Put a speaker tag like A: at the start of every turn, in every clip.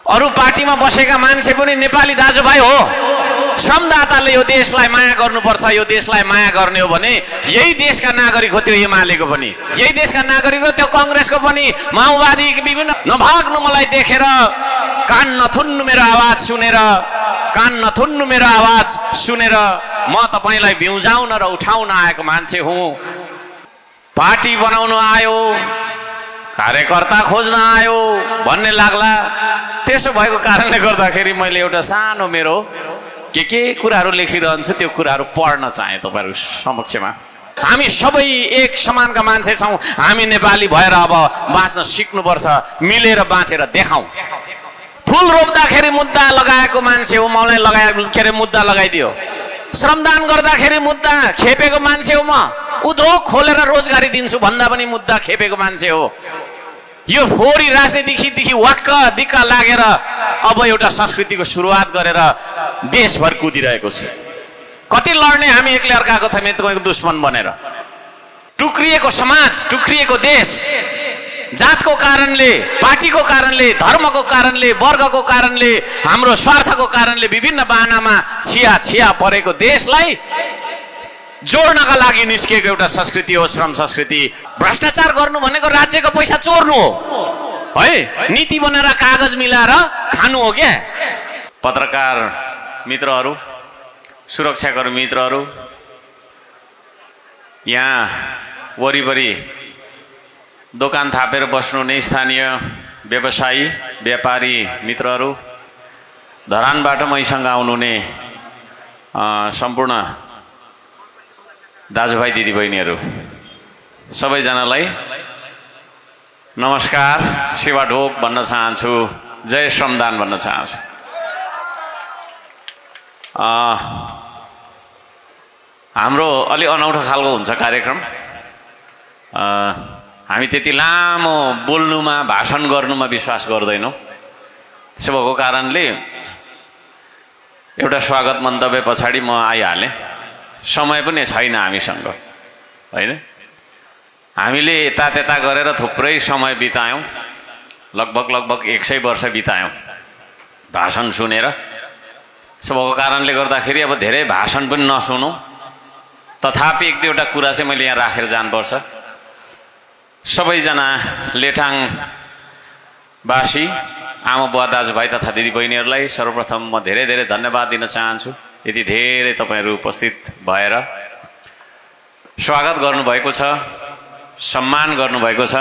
A: अरू पार्टीमा बसेका मान्छे पनि नेपाली दाजुभाइ हो। श्रमदाताले यो देशलाई माया गर्नुपर्छ, यो देशलाई माया गर्ने हो भने यही देशका नागरिक हो त्यो एमालेको पनि, यही देशका नागरिक हो त्यो कांग्रेसको पनि, माओवादी विभिन्न। नभाग्नु मलाई देखेर, कान नथुन्नु मेरो आवाज सुनेर, कान नथुन्नु मेरो आवाज सुनेर। म तपाईलाई बिउजाउन र उठाउन आएको मान्छे हुँ। पार्टी बनाउन आयो, कार्यकर्ता खोज्न आयो भन्ने लाग्ला। त्यसो भएको कारणले गर्दाखेरि मैले एउटा सानो मेरो के कुराहरू लेखिरहन्छु, त्यो कुराहरू पढ्न चाहे तपाईहरु समक्षमा। हामी सबै एक समानका मान्छे छौं। हामी नेपाली भएर अब बाँच्न सिक्नुपर्छ, मिलेर बाँचेर देखाउँ। फूल रोप्दाखेरि मुद्दा लगाएको मान्छे हो, मलाई लगाए मुद्दा लगाइदियो। श्रमदान गर्दाखेरि मुद्दा खेपेको मान्छे हो म। उद्योग खोलेर रोजगारी दिन्छु भन्दा पनि मुद्दा खेपेको मान्छे हो। यो फोरी राजनीतिदेखि वाक्क दिक्क लागेर अब एउटा संस्कृतिको सुरुवात गरेर देशभर कुदिरहेको छु। कति लड्ने हामी एकले अर्काको थमेको दुश्मन बनेर। टुक्रिएको समाज, टुक्रिएको देश, जातको कारणले, पार्टीको कारणले, धर्मको कारणले, वर्गको कारणले, हाम्रो स्वार्थको कारणले विभिन्न बाहनामा छिया परेको देशलाई जोड्नका लागि निस्किएको एउटा संस्कृति हो श्रम संस्कृति। भ्रष्टाचार गर्नु भनेको राज्यको पैसा चोर्नु हो है, नीति बनाएर कागज मिलाएर खानु हो क्या। पत्रकार मित्रहरू, सुरक्षाकर्मी मित्रहरू, यहाँ वरिपरि दोकान थापेर बस्नुहुने स्थानीय व्यवसायी व्यापारी मित्रहरू, धरानबाट मैसँग आउनुहुने सम्पूर्ण दाजुभाइ दिदीबहिनीहरू, सबैजनालाई नमस्कार, सेवा ढोक भन्न चाहन्छु, जय श्रमदान भन्न चाहन्छु। हाम्रो अलि अनौठो खालको हुन्छ कार्यक्रम। हामी त्यति लामो बोल्नुमा, भाषण गर्नुमा विश्वास गर्दैनौँ। त्यसो भएको कारणले एउटा स्वागत मन्तव्य पछाडि म आइहालेँ। समय पनि छैन हामीसँग हैन। हामीले यता त्यता गरेर थुप्रै समय बितायौँ, लगभग 100 वर्ष बितायौँ भाषण सुनेर। त्यसो भएको कारणले गर्दाखेरि अब धेरै भाषण पनि नसुनौँ। तथापि एक दुईवटा कुरा चाहिँ मैले यहाँ राखेर जानुपर्छ। सबैजना लेटाङवासी आमा बुवा दाजुभाइ तथा दिदीबहिनीहरूलाई सर्वप्रथम म धेरै धेरै धन्यवाद दिन चाहन्छु। यति धेरै तपाईहरु उपस्थित भएर स्वागत गर्नुभएको छ, सम्मान गर्नुभएको छ।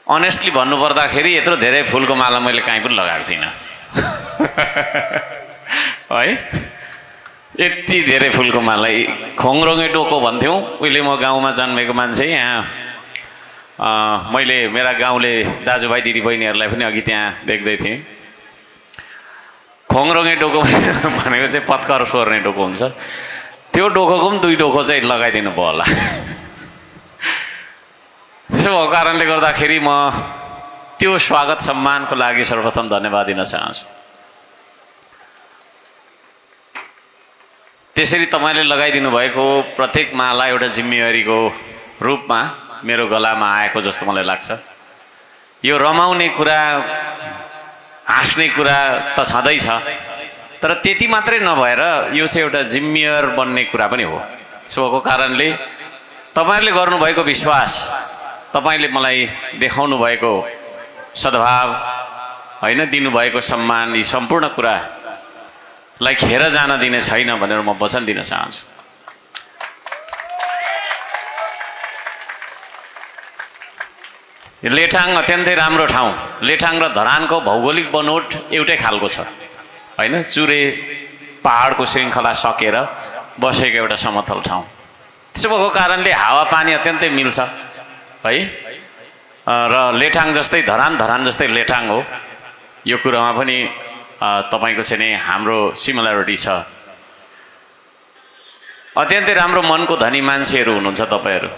A: अनेस्टली भन्नुपर्दाखेरि यत्रो धेरै फुलको माला मैले कहीँ पनि लगाएको थिइनँ है। यति धेरै फुलको माला, खोङरोङे टोको भन्थ्यौँ उहिले म गाउँमा जन्मेको मान्छे। यहाँ मैले मेरा गाउँले दाजुभाइ दिदीबहिनीहरूलाई पनि अघि त्यहाँ देख्दै थिएँ। खोङरोङे डोको भनेको चाहिँ पत्कर सोर्ने डोको हुन्छ, त्यो डोकोको पनि 2 डोको चाहिँ लगाइदिनु भयो होला। त्यसो भएको कारणले गर्दाखेरि म त्यो स्वागत सम्मानको लागि सर्वप्रथम धन्यवाद दिन चाहन्छु। त्यसरी तपाईले लगाइदिनु भएको प्रत्येक माला एउटा जिम्मेवारीको रूपमा मेरो गलामा आएको जस्तो मलाई लाग्छ। यो रमाउने कुरा, हाँस्ने कुरा त छँदै छ, तर त्यति मात्रै नभएर यो चाहिँ एउटा जिम्मेवार बन्ने कुरा पनि हो। त्यसोको कारणले तपाईहरुले गर्नुभएको विश्वास, तपाईले मलाई देखाउनु भएको सद्भाव हैन, दिनुभएको सम्मान, यी सम्पूर्ण कुरालाई खेर जान दिने छैन भनेर म वचन दिन चाहन्छु। लेटाङ अत्यन्तै राम्रो ठाउँ। लेटाङ र धरानको भौगोलिक बनोट एउटै खालको छ हैन। चुरे पहाडको श्रृङ्खला सकेर बसेको एउटा समतल ठाउँ। त्यसो भएको कारणले हावापानी अत्यन्तै मिल्छ है। र लेटाङ जस्तै धरान, धरान जस्तै लेटाङ हो। यो कुरामा पनि तपाईको चाहिँ नि हाम्रो सिमिलरिटी छ। अत्यन्तै राम्रो मनको धनी मान्छेहरू हुनुहुन्छ तपाईहरु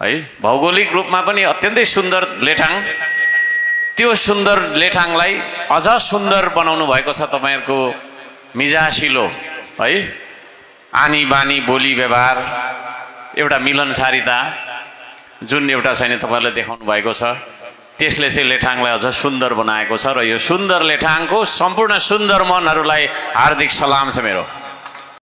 A: है। भौगोलिक रूपमा पनि अत्यन्तै सुन्दर लेटाङ। त्यो सुन्दर लेटाङलाई अझ सुन्दर बनाउनु भएको छ तपाईहरुको मिजासिलो है, आनी बानी, बोली व्यवहार, एउटा मिलनसारिता जुन एउटा चाहिँ तपाईहरुले देखाउनु भएको छ। त्यसले चाहिँ लेठाङलाई अझ सुन्दर बनाएको छ र यो सुन्दर लेठाङको सम्पूर्ण सुन्दर मनहरूलाई हार्दिक सलाम छ मेरो।